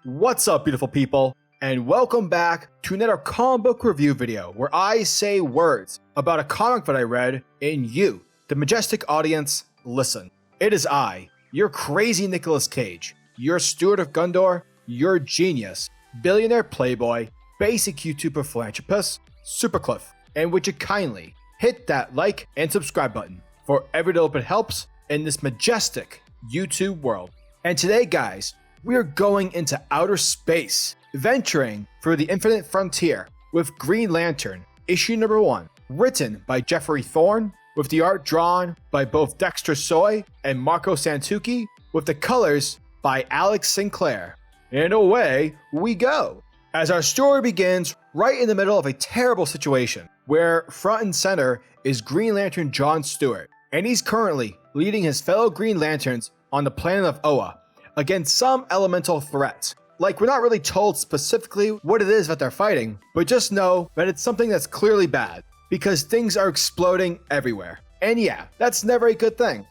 What's up, beautiful people, and welcome back to another comic book review video where I say words about a comic that I read and you, the majestic audience, listen. It is I, your crazy Nicolas Cage, your Stewart of Gondor, your genius, billionaire playboy, basic YouTuber philanthropist, SuperCliff, and would you kindly hit that like and subscribe button for every little bit helps in this majestic YouTube world. And today, guys, we are going into outer space, venturing through the infinite frontier with Green Lantern, issue number 1, written by Jeffrey Thorne, with the art drawn by both Dexter Soy and Marco Santucci, with the colors by Alex Sinclair. And away we go, as our story begins right in the middle of a terrible situation, where front and center is Green Lantern John Stewart, and he's currently leading his fellow Green Lanterns on the planet of Oa against some elemental threat. Like, we're not really told specifically what it is that they're fighting, but just know that it's something that's clearly bad, because things are exploding everywhere. And yeah, that's never a good thing.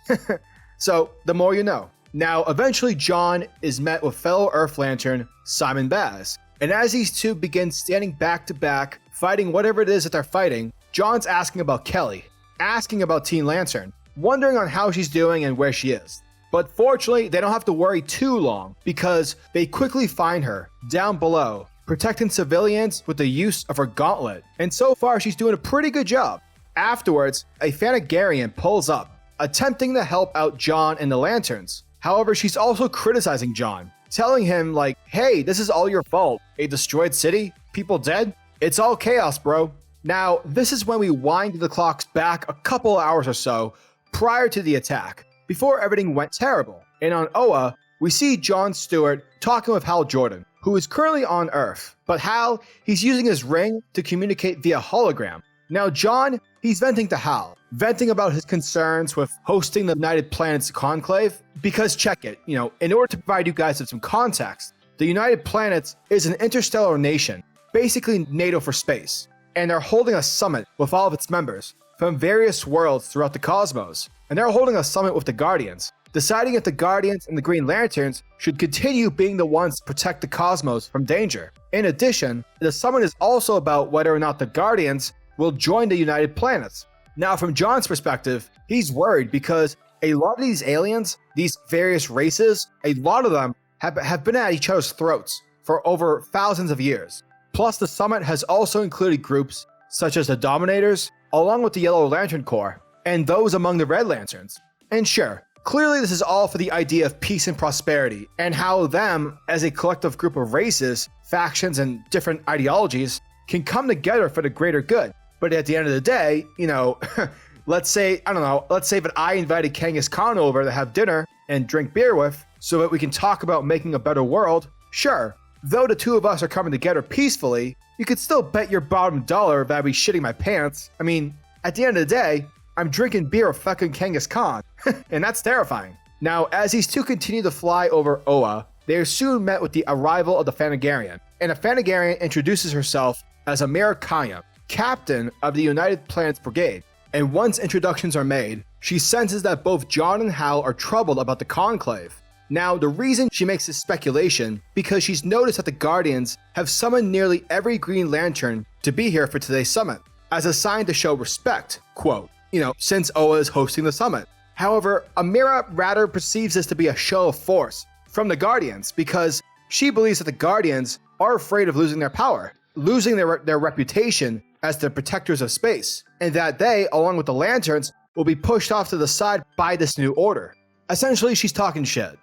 So, the more you know. Now, eventually John is met with fellow Earth Lantern Simon Baz, and as these two begin standing back to back, fighting whatever it is that they're fighting, John's asking about Kelly, asking about Teen Lantern, wondering on how she's doing and where she is. But fortunately, they don't have to worry too long because they quickly find her down below, protecting civilians with the use of her gauntlet. And so far, she's doing a pretty good job. Afterwards, a Thanagarian pulls up, attempting to help out John and the Lanterns. However, she's also criticizing John, telling him like, hey, this is all your fault. A destroyed city, people dead, it's all chaos, bro. Now, this is when we wind the clocks back a couple hours or so prior to the attack, before everything went terrible. And on Oa, we see John Stewart talking with Hal Jordan, who is currently on Earth. But Hal, he's using his ring to communicate via hologram. Now John, he's venting to Hal, venting about his concerns with hosting the United Planets Conclave. Because check it, in order to provide you guys with some context, the United Planets is an interstellar nation, basically NATO for space. And they're holding a summit with all of its members from various worlds throughout the cosmos. And they're holding a summit with the Guardians, deciding if the Guardians and the Green Lanterns should continue being the ones to protect the cosmos from danger. In addition, the summit is also about whether or not the Guardians will join the United Planets. Now, from John's perspective, he's worried because a lot of these aliens, these various races, a lot of them have been at each other's throats for over thousands of years. Plus, the summit has also included groups such as the Dominators, along with the Yellow Lantern Corps, and those among the Red Lanterns. And sure, clearly this is all for the idea of peace and prosperity, and how them, as a collective group of races, factions, and different ideologies, can come together for the greater good. But at the end of the day, let's say that I invited Kangas Khan over to have dinner and drink beer with, so that we can talk about making a better world. Sure, though the two of us are coming together peacefully, you could still bet your bottom dollar that I'd be shitting my pants. I mean, at the end of the day, I'm drinking beer with fucking Kangas Khan, and that's terrifying. Now, as these two continue to fly over Oa, they are soon met with the arrival of the Thanagarian, and the Thanagarian introduces herself as Amira Kaya, captain of the United Planets Brigade. And once introductions are made, she senses that both John and Hal are troubled about the Conclave. Now, the reason she makes this speculation, because she's noticed that the Guardians have summoned nearly every Green Lantern to be here for today's summit, as a sign to show respect, quote, since Oa is hosting the summit. However, Amira rather perceives this to be a show of force from the Guardians, because she believes that the Guardians are afraid of losing their power, losing their reputation as the protectors of space, and that they, along with the Lanterns, will be pushed off to the side by this new order. Essentially, she's talking shit,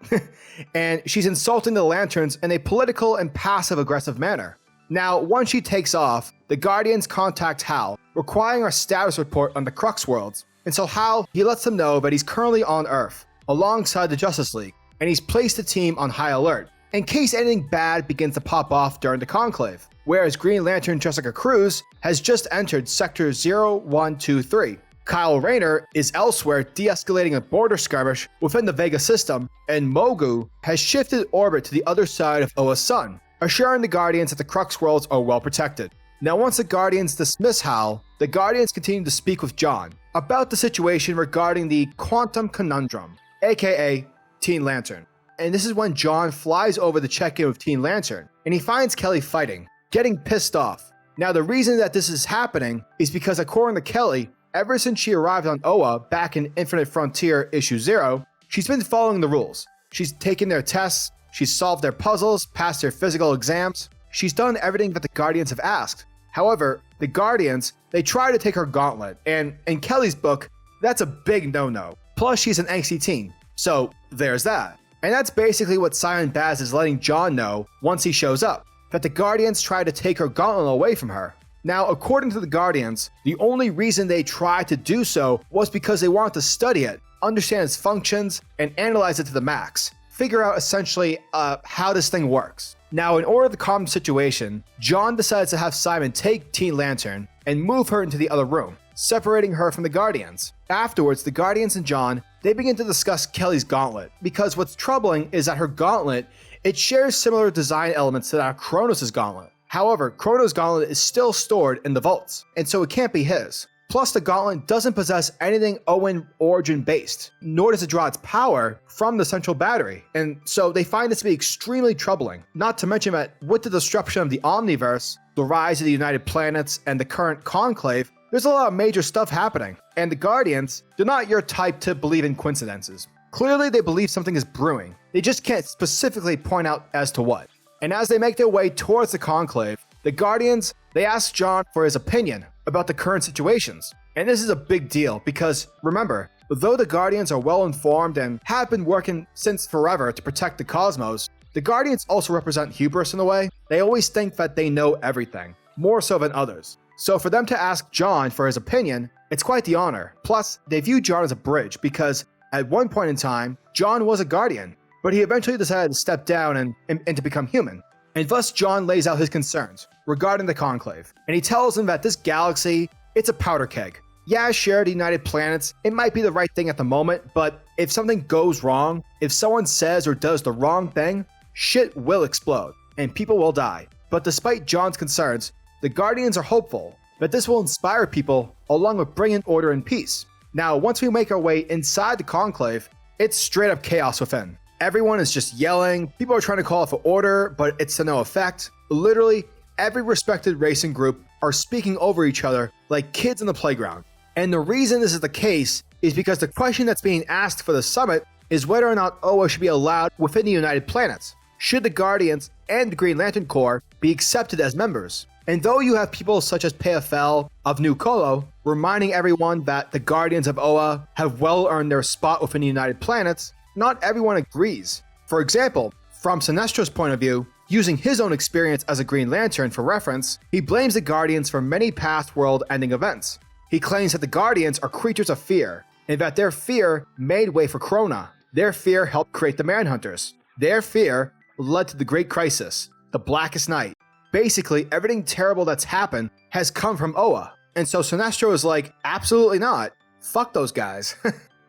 and she's insulting the Lanterns in a political and passive-aggressive manner. Now, once she takes off, the Guardians contact Hal, requiring a status report on the Crux worlds, and so Hal, he lets them know that he's currently on Earth, alongside the Justice League, and he's placed the team on high alert, in case anything bad begins to pop off during the Conclave, whereas Green Lantern Jessica Cruz has just entered Sector 0123. Kyle Rayner is elsewhere de-escalating a border skirmish within the Vega system, and Mogu has shifted orbit to the other side of Oa's sun, assuring the Guardians that the Crux worlds are well protected. Now, once the Guardians dismiss Hal, the Guardians continue to speak with John about the situation regarding the Quantum Conundrum, aka Teen Lantern. and this is when John flies over to check in with Teen Lantern, and he finds Keli fighting, getting pissed off. Now, the reason that this is happening is because, according to Keli, ever since she arrived on Oa back in Infinite Frontier Issue 0, she's been following the rules. She's taken their tests, she's solved their puzzles, passed their physical exams, she's done everything that the Guardians have asked. However, the Guardians, they try to take her gauntlet, and in Keli's book, that's a big no-no. Plus, she's an angsty teen, so there's that. And that's basically what Simon Baz is letting John know once he shows up, that the Guardians try to take her gauntlet away from her. Now, according to the Guardians, the only reason they tried to do so was because they wanted to study it, understand its functions, and analyze it to the max. Figure out essentially how this thing works. Now, in order to calm the situation, John decides to have Simon take Teen Lantern and move her into the other room, separating her from the Guardians. Afterwards, the Guardians and John, they begin to discuss Keli's gauntlet, because what's troubling is that her gauntlet, it shares similar design elements to that of Kronos' gauntlet. However, Kronos' gauntlet is still stored in the vaults, and so it can't be his. Plus, the gauntlet doesn't possess anything Owen origin based, nor does it draw its power from the central battery, and so they find this to be extremely troubling. Not to mention that with the disruption of the Omniverse, the rise of the United Planets, and the current conclave, there's a lot of major stuff happening, and the Guardians, they're not your type to believe in coincidences. Clearly, they believe something is brewing. They just can't specifically point out as to what. And as they make their way towards the conclave, the Guardians, they ask John for his opinion about the current situations. And this is a big deal because, remember, though the Guardians are well informed and have been working since forever to protect the cosmos, the Guardians also represent hubris in a way. They always think that they know everything, more so than others. So for them to ask John for his opinion, it's quite the honor. Plus, they view John as a bridge because at one point in time, John was a Guardian, but he eventually decided to step down and to become human. And thus John lays out his concerns regarding the conclave, and he tells them that this galaxy, it's a powder keg. Yeah, sure, the United Planets, it might be the right thing at the moment, but if something goes wrong, if someone says or does the wrong thing, shit will explode, and people will die. But despite John's concerns, the Guardians are hopeful that this will inspire people along with bringing order and peace. Now, once we make our way inside the conclave, it's straight up chaos within. Everyone is just yelling, people are trying to call for order, but it's to no effect. Literally, every respected racing group are speaking over each other like kids in the playground. And the reason this is the case is because the question that's being asked for the summit is whether or not Oa should be allowed within the United Planets. Should the Guardians and the Green Lantern Corps be accepted as members? And though you have people such as Peafel of New Colo reminding everyone that the Guardians of Oa have well earned their spot within the United Planets, not everyone agrees. For example, from Sinestro's point of view, using his own experience as a Green Lantern for reference, he blames the Guardians for many past world-ending events. He claims that the Guardians are creatures of fear, and that their fear made way for Krona. Their fear helped create the Manhunters. Their fear led to the Great Crisis, the Blackest Night. Basically, everything terrible that's happened has come from Oa. And so Sinestro is like, absolutely not. Fuck those guys.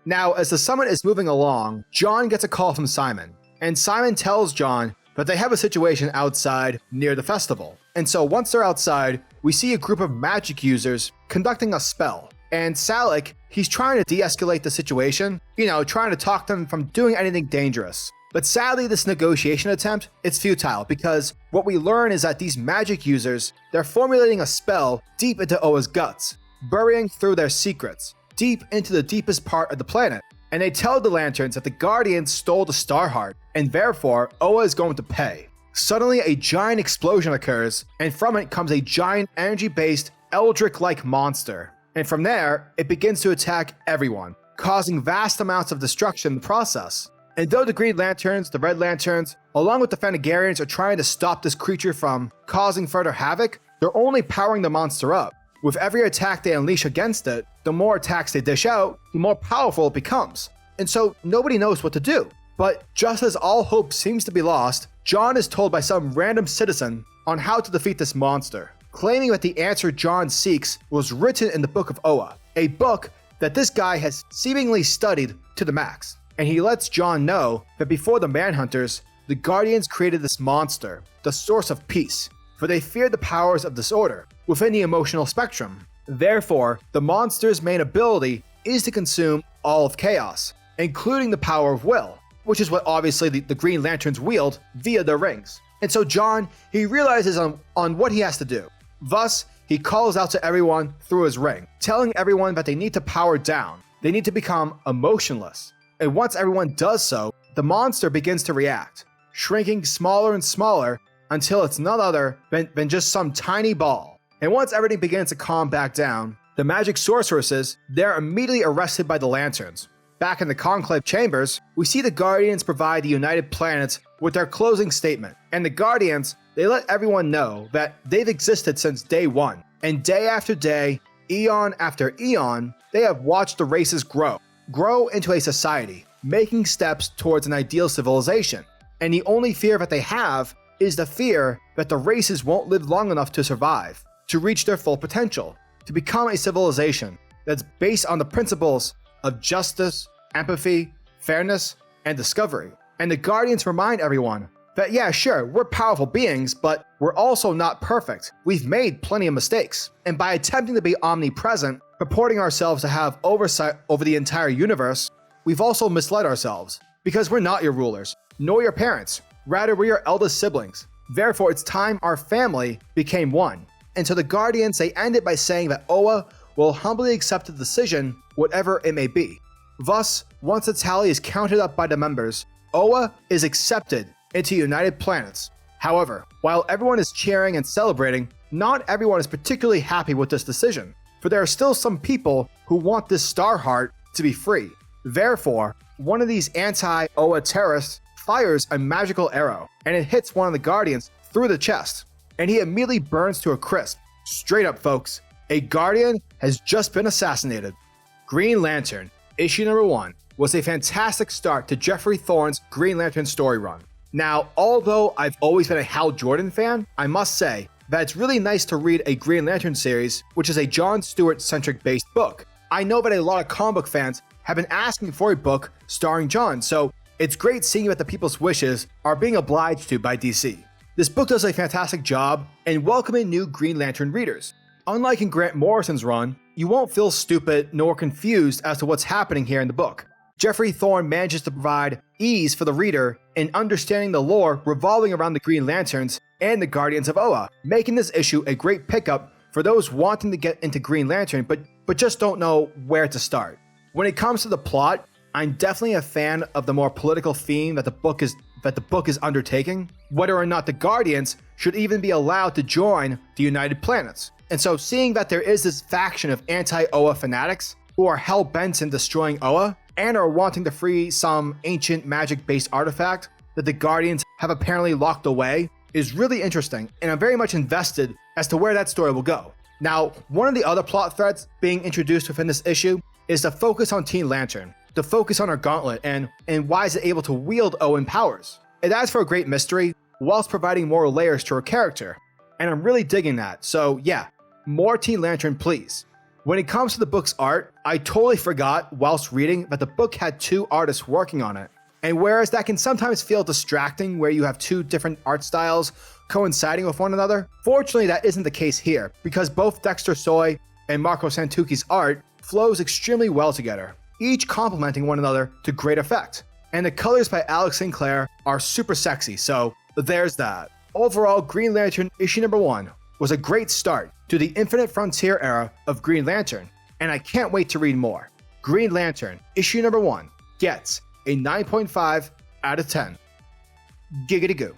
Now, as the summit is moving along, John gets a call from Simon. And Simon tells John that they have a situation outside near the festival. And so once they're outside, we see a group of magic users conducting a spell. And Salik, he's trying to de-escalate the situation, trying to talk them from doing anything dangerous. But sadly, this negotiation attempt, it's futile because what we learn is that these magic users, they're formulating a spell deep into Oa's guts, burying through their secrets, deep into the deepest part of the planet. And they tell the Lanterns that the Guardians stole the Starheart, and therefore Oa is going to pay. Suddenly, a giant explosion occurs, and from it comes a giant energy-based, Eldritch-like monster. And from there, it begins to attack everyone, causing vast amounts of destruction in the process. And though the Green Lanterns, the Red Lanterns, along with the Fenagarians are trying to stop this creature from causing further havoc, they're only powering the monster up. With every attack they unleash against it, the more attacks they dish out, the more powerful it becomes. And so nobody knows what to do. But just as all hope seems to be lost, John is told by some random citizen on how to defeat this monster, claiming that the answer John seeks was written in the Book of Oa, a book that this guy has seemingly studied to the max. And he lets John know that before the Manhunters, the Guardians created this monster, the source of peace, for they feared the powers of disorder within the emotional spectrum. Therefore, the monster's main ability is to consume all of chaos, including the power of will. which is what obviously the Green Lanterns wield via their rings. And so John, he realizes on what he has to do. Thus, he calls out to everyone through his ring, telling everyone that they need to power down. They need to become emotionless. And once everyone does so, the monster begins to react, shrinking smaller and smaller until it's none other than just some tiny ball. And once everything begins to calm back down, the magic sorceresses, they're immediately arrested by the Lanterns. Back in the Conclave chambers, we see the Guardians provide the United Planets with their closing statement. And the Guardians, they let everyone know that they've existed since day one. And day after day, eon after eon, they have watched the races grow into a society, making steps towards an ideal civilization. And the only fear that they have is the fear that the races won't live long enough to survive, to reach their full potential, to become a civilization that's based on the principles of justice, empathy, fairness, and discovery. And the Guardians remind everyone that yeah, sure, we're powerful beings, but we're also not perfect. We've made plenty of mistakes. And by attempting to be omnipresent, purporting ourselves to have oversight over the entire universe, we've also misled ourselves. Because we're not your rulers, nor your parents. Rather, we're your eldest siblings. Therefore, it's time our family became one. And so the Guardians, they end it by saying that Oa will humbly accept the decision, whatever it may be. Thus, once the tally is counted up by the members, Oa is accepted into United Planets. However, while everyone is cheering and celebrating, not everyone is particularly happy with this decision, for there are still some people who want this Star Heart to be free. Therefore, one of these anti-Oa terrorists fires a magical arrow, and it hits one of the Guardians through the chest, and he immediately burns to a crisp. Straight up, folks, a Guardian has just been assassinated. Green Lantern, issue number 1, was a fantastic start to Geoffrey Thorne's Green Lantern story run. Now, although I've always been a Hal Jordan fan, I must say that it's really nice to read a Green Lantern series, which is a John Stewart-centric based book. I know that a lot of comic book fans have been asking for a book starring John, so it's great seeing that the people's wishes are being obliged to by DC. This book does a fantastic job in welcoming new Green Lantern readers. Unlike in Grant Morrison's run, you won't feel stupid nor confused as to what's happening here in the book. Geoffrey Thorne manages to provide ease for the reader in understanding the lore revolving around the Green Lanterns and the Guardians of Oa, making this issue a great pickup for those wanting to get into Green Lantern but just don't know where to start. When it comes to the plot, I'm definitely a fan of the more political theme that the book is undertaking, whether or not the Guardians should even be allowed to join the United Planets. And so seeing that there is this faction of anti-Oa fanatics who are hell-bent in destroying Oa and are wanting to free some ancient magic-based artifact that the Guardians have apparently locked away is really interesting, and I'm very much invested as to where that story will go. Now, one of the other plot threads being introduced within this issue is the focus on Teen Lantern, the focus on her gauntlet, and why is it able to wield Owen powers. It adds for a great mystery, whilst providing more layers to her character, and I'm really digging that, so yeah, more Teen Lantern please. When it comes to the book's art, I totally forgot whilst reading that the book had 2 artists working on it. And whereas that can sometimes feel distracting where you have 2 different art styles coinciding with one another, fortunately that isn't the case here, because both Dexter Soy and Marco Santucci's art flows extremely well together, each complementing one another to great effect. And the colors by Alex Sinclair are super sexy, so there's that. Overall, Green Lantern issue number 1 was a great start to the Infinite Frontier era of Green Lantern, and I can't wait to read more. Green Lantern issue number 1 gets a 9.5 out of 10. Giggity goo.